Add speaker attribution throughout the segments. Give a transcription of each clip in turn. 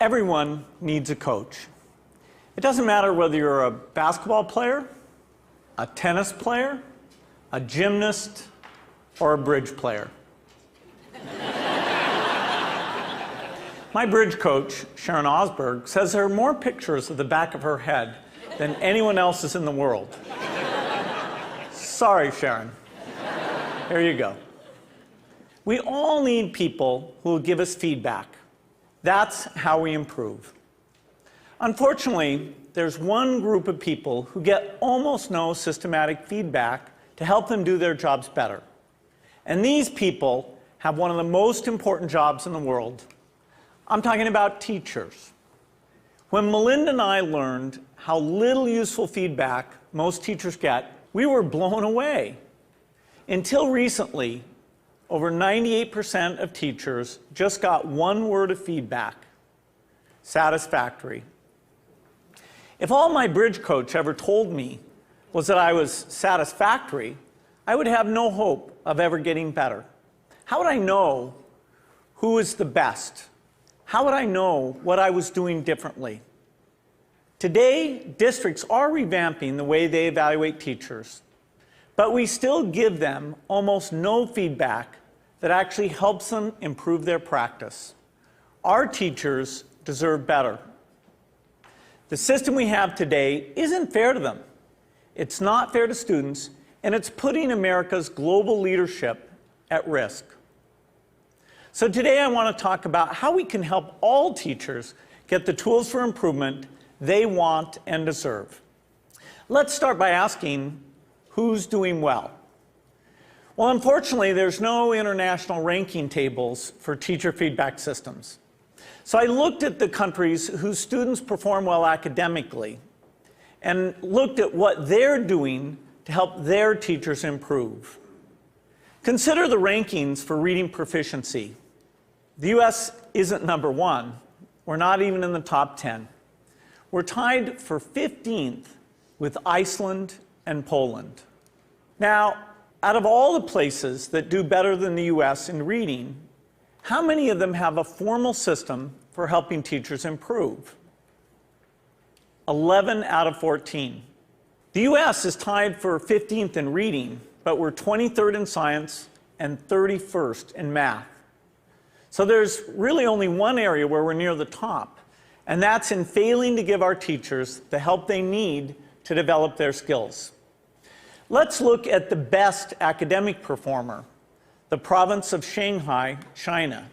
Speaker 1: Everyone needs a coach. It doesn't matter whether you're a basketball player, a tennis player, a gymnast, or a bridge player. My bridge coach, Sharon Osberg, says there are more pictures of the back of her head than anyone else's in the world. Sorry, Sharon. Here you go. We all need people who will give us feedback. That's how we improve. Unfortunately, there's one group of people who get almost no systematic feedback to help them do their jobs better. And these people have one of the most important jobs in the world. I'm talking about teachers. When Melinda and I learned how little useful feedback most teachers get, we were blown away. Until recently, over 98% of teachers just got one word of feedback: satisfactory. If all my bridge coach ever told me was that I was satisfactory, I would have no hope of ever getting better. How would I know who is the best? How would I know what I was doing differently? Today, districts are revamping the way they evaluate teachers, but we still give them almost no feedback that actually helps them improve their practice. Our teachers deserve better. The system we have today isn't fair to them. It's not fair to students, and it's putting America's global leadership at risk. So today I want to talk about how we can help all teachers get the tools for improvement they want and deserve. Let's start by asking, who's doing well? Well, unfortunately, there's no international ranking tables for teacher feedback systems. So I looked at the countries whose students perform well academically and looked at what they're doing to help their teachers improve. Consider the rankings for reading proficiency. The US isn't number one. We're not even in the top 10. We're tied for 15th with Iceland and Poland. Now, out of all the places that do better than the US in reading, how many of them have a formal system for helping teachers improve? 11 out of 14. The US is tied for 15th in reading, but we're 23rd in science and 31st in math. So there's really only one area where we're near the top, and that's in failing to give our teachers the help they need to develop their skills. Let's look at the best academic performer, the province of Shanghai, China.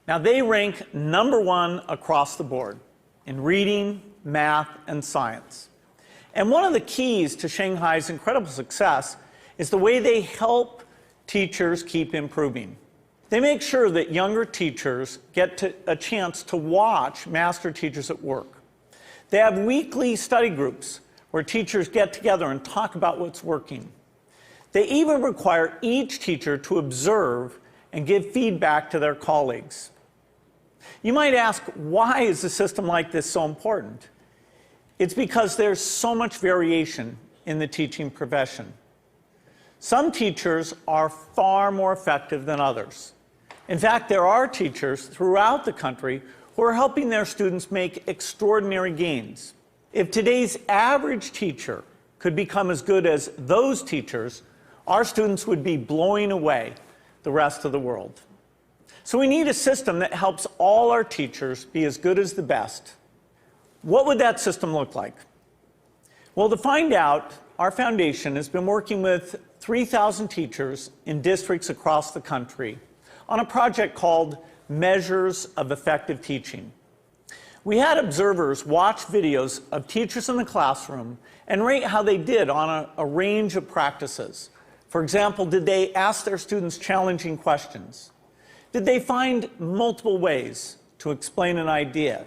Speaker 1: Now, they rank #1 across the board in reading, math, and science. And one of the keys to Shanghai's incredible success is the way they help teachers keep improving. They make sure that younger teachers get a chance to watch master teachers at work. They have weekly study groups where teachers get together and talk about what's working. They even require each teacher to observe and give feedback to their colleagues. You might ask, why is a system like this so important? It's because there's so much variation in the teaching profession. Some teachers are far more effective than others. In fact, there are teachers throughout the country who are helping their students make extraordinary gains. If today's average teacher could become as good as those teachers, our students would be blowing away the rest of the world. So we need a system that helps all our teachers be as good as the best. What would that system look like? Well, to find out, our foundation has been working with 3,000 teachers in districts across the country on a project called Measures of Effective Teaching. We had observers watch videos of teachers in the classroom and rate how they did on a range of practices. For example, did they ask their students challenging questions? Did they find multiple ways to explain an idea?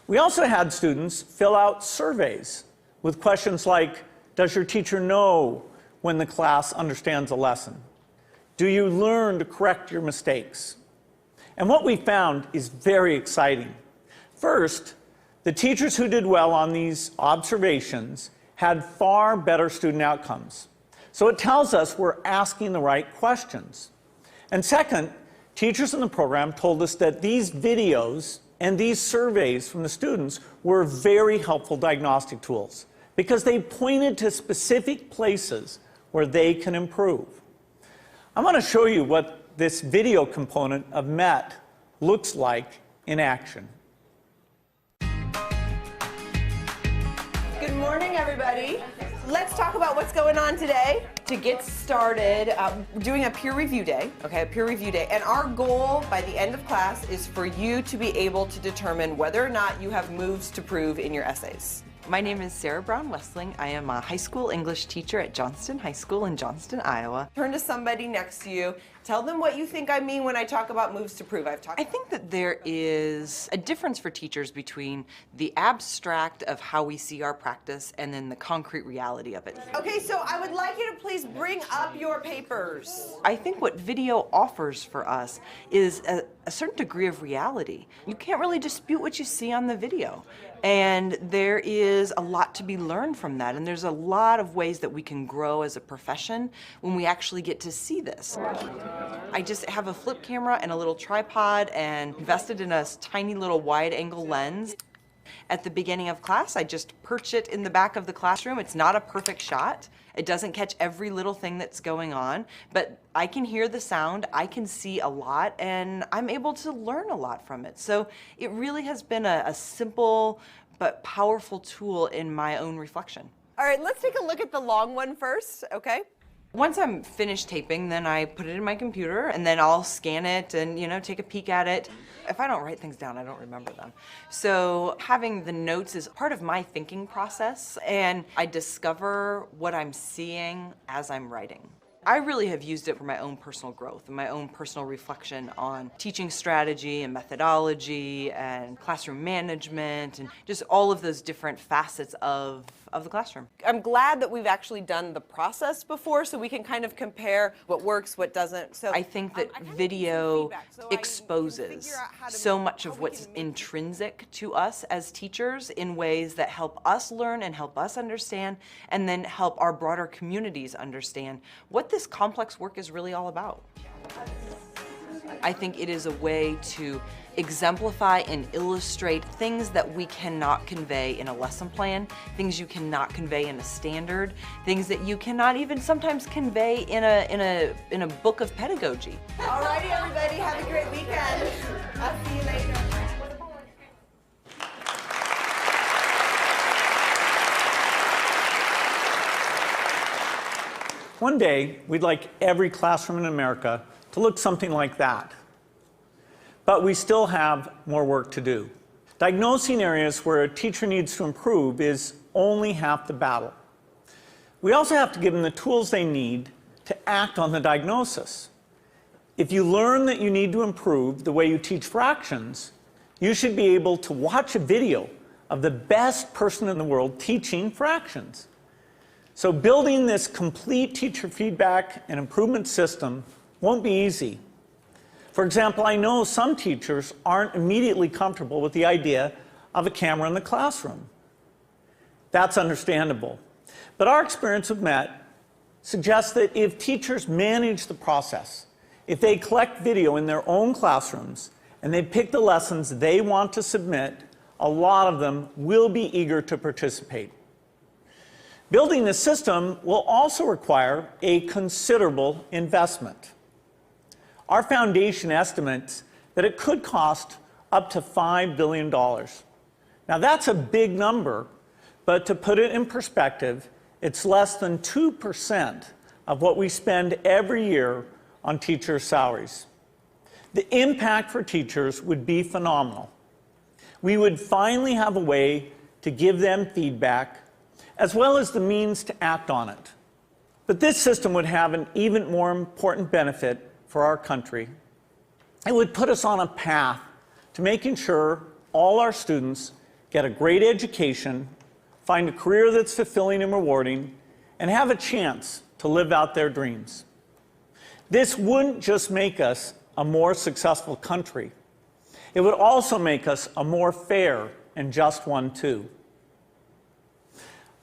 Speaker 1: We also had students fill out surveys with questions like, does your teacher know when the class understands a lesson? Do you learn to correct your mistakes? And what we found is very exciting. First, the teachers who did well on these observations had far better student outcomes. So it tells us we're asking the right questions. And second, teachers in the program told us that these videos And these surveys from the students were very helpful diagnostic tools because they pointed to specific places where they can improve. I'm going to show you what this video component of MET looks like in action.
Speaker 2: Good morning, everybody. Let's talk about what's going on today. To get started, we're doing a peer review day, okay, a peer review day. And our goal by the end of class is for you to be able to determine whether or not you have moves to prove in your essays.
Speaker 3: My name is Sarah Brown-Westling. I am a high school English teacher at Johnston High School in Johnston, Iowa.
Speaker 2: Turn to somebody next to you. Tell them what you think I mean when I talk about moves to prove.
Speaker 3: I think that there is a difference for teachers between the abstract of how we see our practice and then the concrete reality of it.
Speaker 2: Okay, so I would like you to please bring up your papers.
Speaker 3: I think what video offers for us is a certain degree of reality. You can't really dispute what you see on the video. And there is a lot to be learned from that. And there's a lot of ways that we can grow as a profession when we actually get to see this. I just have a flip camera and a little tripod and invested in a tiny little wide angle lens. At the beginning of class, I just perch it in the back of the classroom. It's not a perfect shot. It doesn't catch every little thing that's going on, but I can hear the sound, I can see a lot, and I'm able to learn a lot from it. So it really has been a simple but powerful tool in my own reflection.
Speaker 2: All right, let's take a look at the long one first, okay?
Speaker 3: Once I'm finished taping, then I put it in my computer and then I'll scan it and, take a peek at it. If I don't write things down, I don't remember them. So having the notes is part of my thinking process, and I discover what I'm seeing as I'm writing. I really have used it for my own personal growth and my own personal reflection on teaching strategy and methodology and classroom management and just all of those different facets of the classroom.
Speaker 2: I'm glad that we've actually done the process before so we can kind of compare what works, what doesn't. So
Speaker 3: I think that video exposes so much of what's intrinsic to us as teachers in ways that help us learn and help us understand, and then help our broader communities understand what this complex work is really all about. I think it is a way to exemplify and illustrate things that we cannot convey in a lesson plan, things you cannot convey in a standard, things that you cannot even sometimes convey in a book of pedagogy.
Speaker 2: All righty, everybody, have a great weekend. I'll see you later.
Speaker 1: One day, we'd like every classroom in America to look something like that. But we still have more work to do. Diagnosing areas where a teacher needs to improve is only half the battle. We also have to give them the tools they need to act on the diagnosis. If you learn that you need to improve the way you teach fractions, you should be able to watch a video of the best person in the world teaching fractions. So building this complete teacher feedback and improvement system won't be easy. For example, I know some teachers aren't immediately comfortable with the idea of a camera in the classroom. That's understandable. But our experience with MET suggests that if teachers manage the process, if they collect video in their own classrooms, and they pick the lessons they want to submit, a lot of them will be eager to participate. Building this system will also require a considerable investment. Our foundation estimates that it could cost up to $5 billion. Now that's a big number, but to put it in perspective, it's less than 2% of what we spend every year on teachers' salaries. The impact for teachers would be phenomenal. We would finally have a way to give them feedback, as well as the means to act on it. But this system would have an even more important benefit for our country. It would put us on a path to making sure all our students get a great education, find a career that's fulfilling and rewarding, and have a chance to live out their dreams. This wouldn't just make us a more successful country. It would also make us a more fair and just one, too.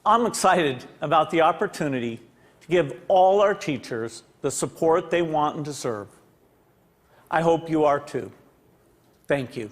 Speaker 1: I'm excited about the opportunity to give all our teachers the support they want and deserve. I hope you are too. Thank you.